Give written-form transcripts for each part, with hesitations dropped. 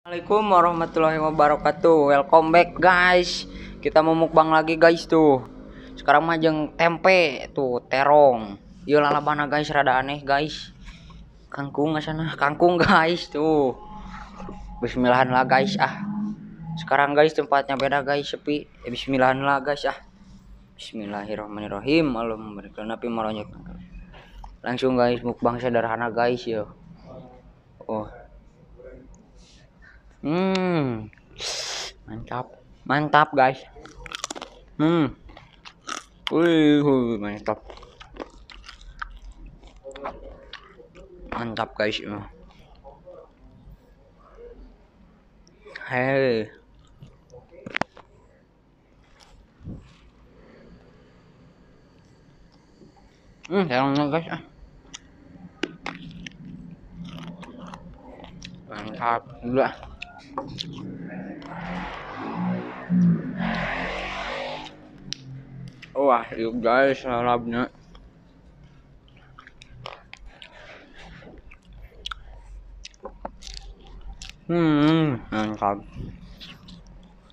Assalamualaikum warahmatullahi wabarakatuh. Welcome back guys. Kita mau mukbang lagi guys tuh. Sekarang majeng tempe tuh terong. Yo lalabana guys rada aneh guys. Kangkung sana kangkung guys tuh. Bismillahan lah guys ah. Sekarang guys tempatnya beda guys sepi. Bismillahan lah guys ah. Bismillahirrahmanirrahim. Allahumma nabi maronyok. Langsung guys mukbang sederhana guys yo. Oh. Mantap. Mantap guys. Wih, mantap. Mantap guys. Hei. Terongnya guys ah. Mantap juga. Wah, yuk guys, lalapnya. Mantap.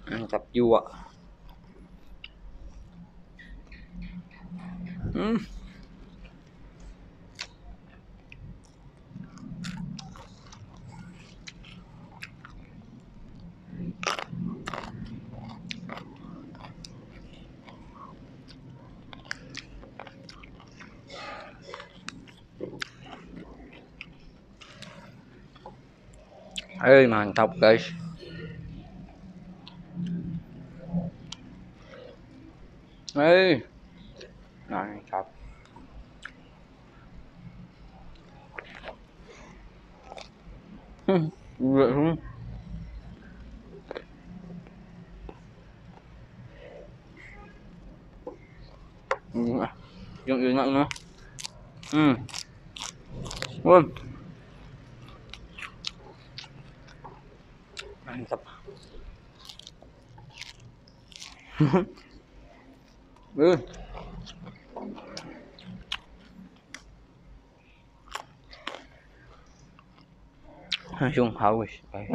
Mantap juga. Hei, mantap guys. Hei. Mantap. Gila. Yung enak na. Wah. Mantap. Langsung haus guys.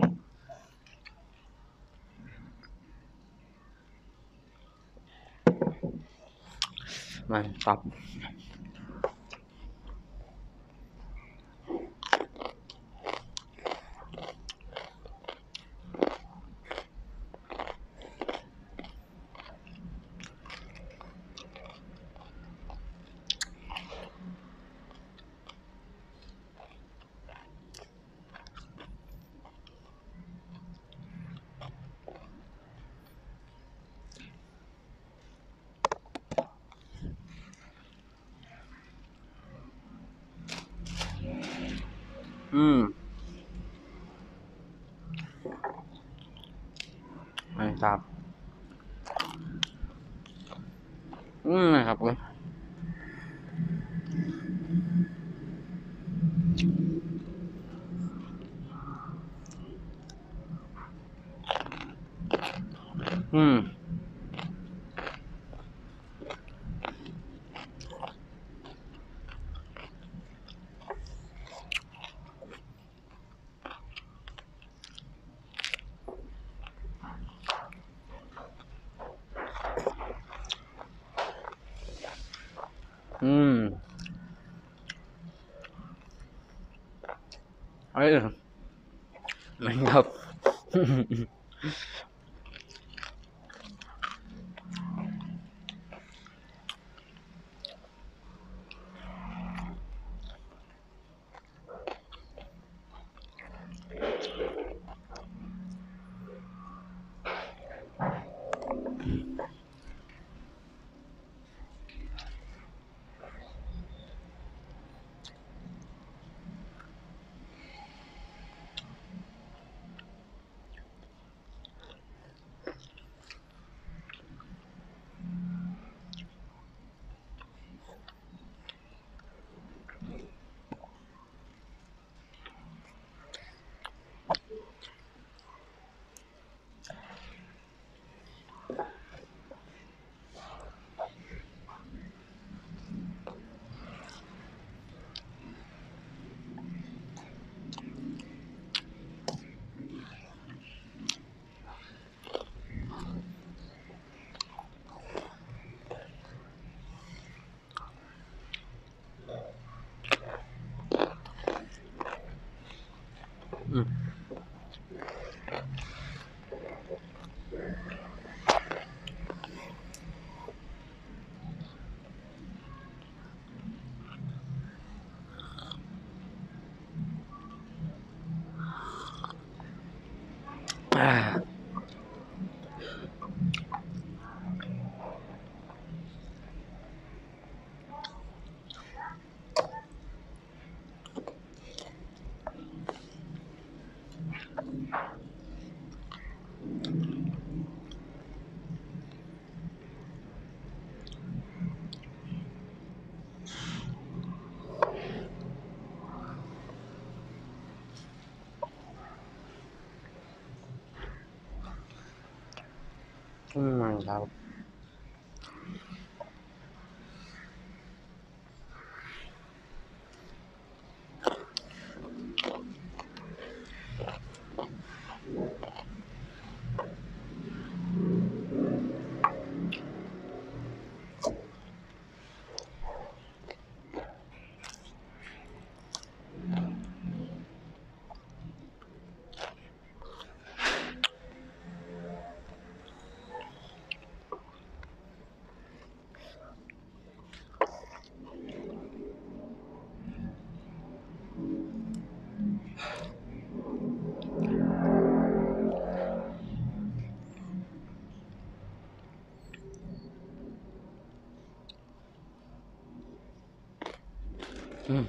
Mantap. Mantap. Mantap guys. Ayo. Mantap. Ah. Mantap. Hmm.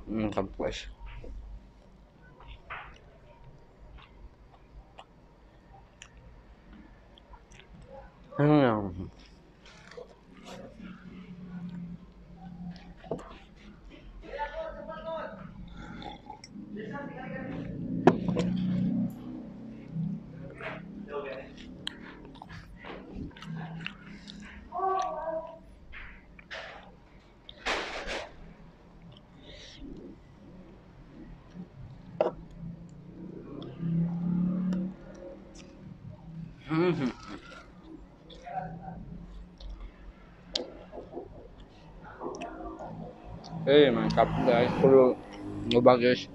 Mantap guys. Hmm. Hmm. Mantap guys, perlu nyoba guys.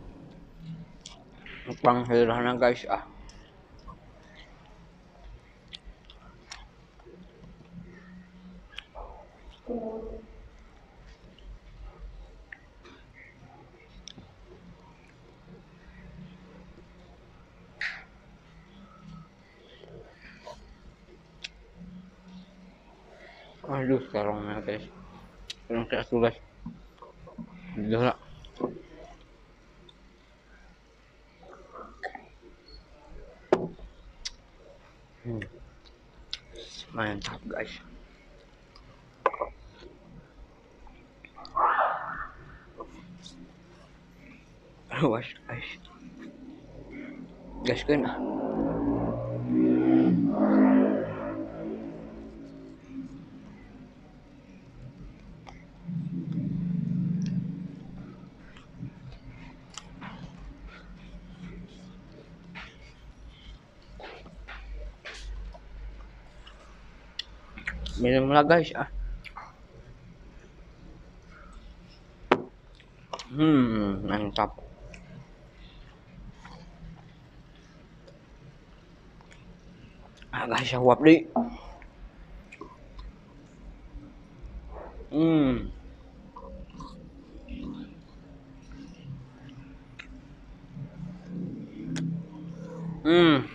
Mukbang sederhana guys ah. Aduh, terongnya guys. Terong kayak aku guys. Gila. Hmm. Mantap guys. Awas guys. Gas kan ah. Minum lah guys ah. Mantap. Ah guys, uap di. Hmm.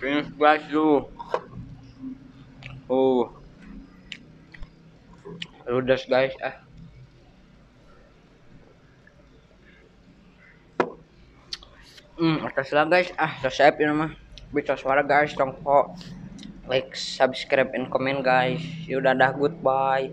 Finish guys tuh. Ludes guys. Atas lah guys. Resep ini mah. Bisa suara guys, tong like, subscribe, and comment guys. Yaudah dah, goodbye.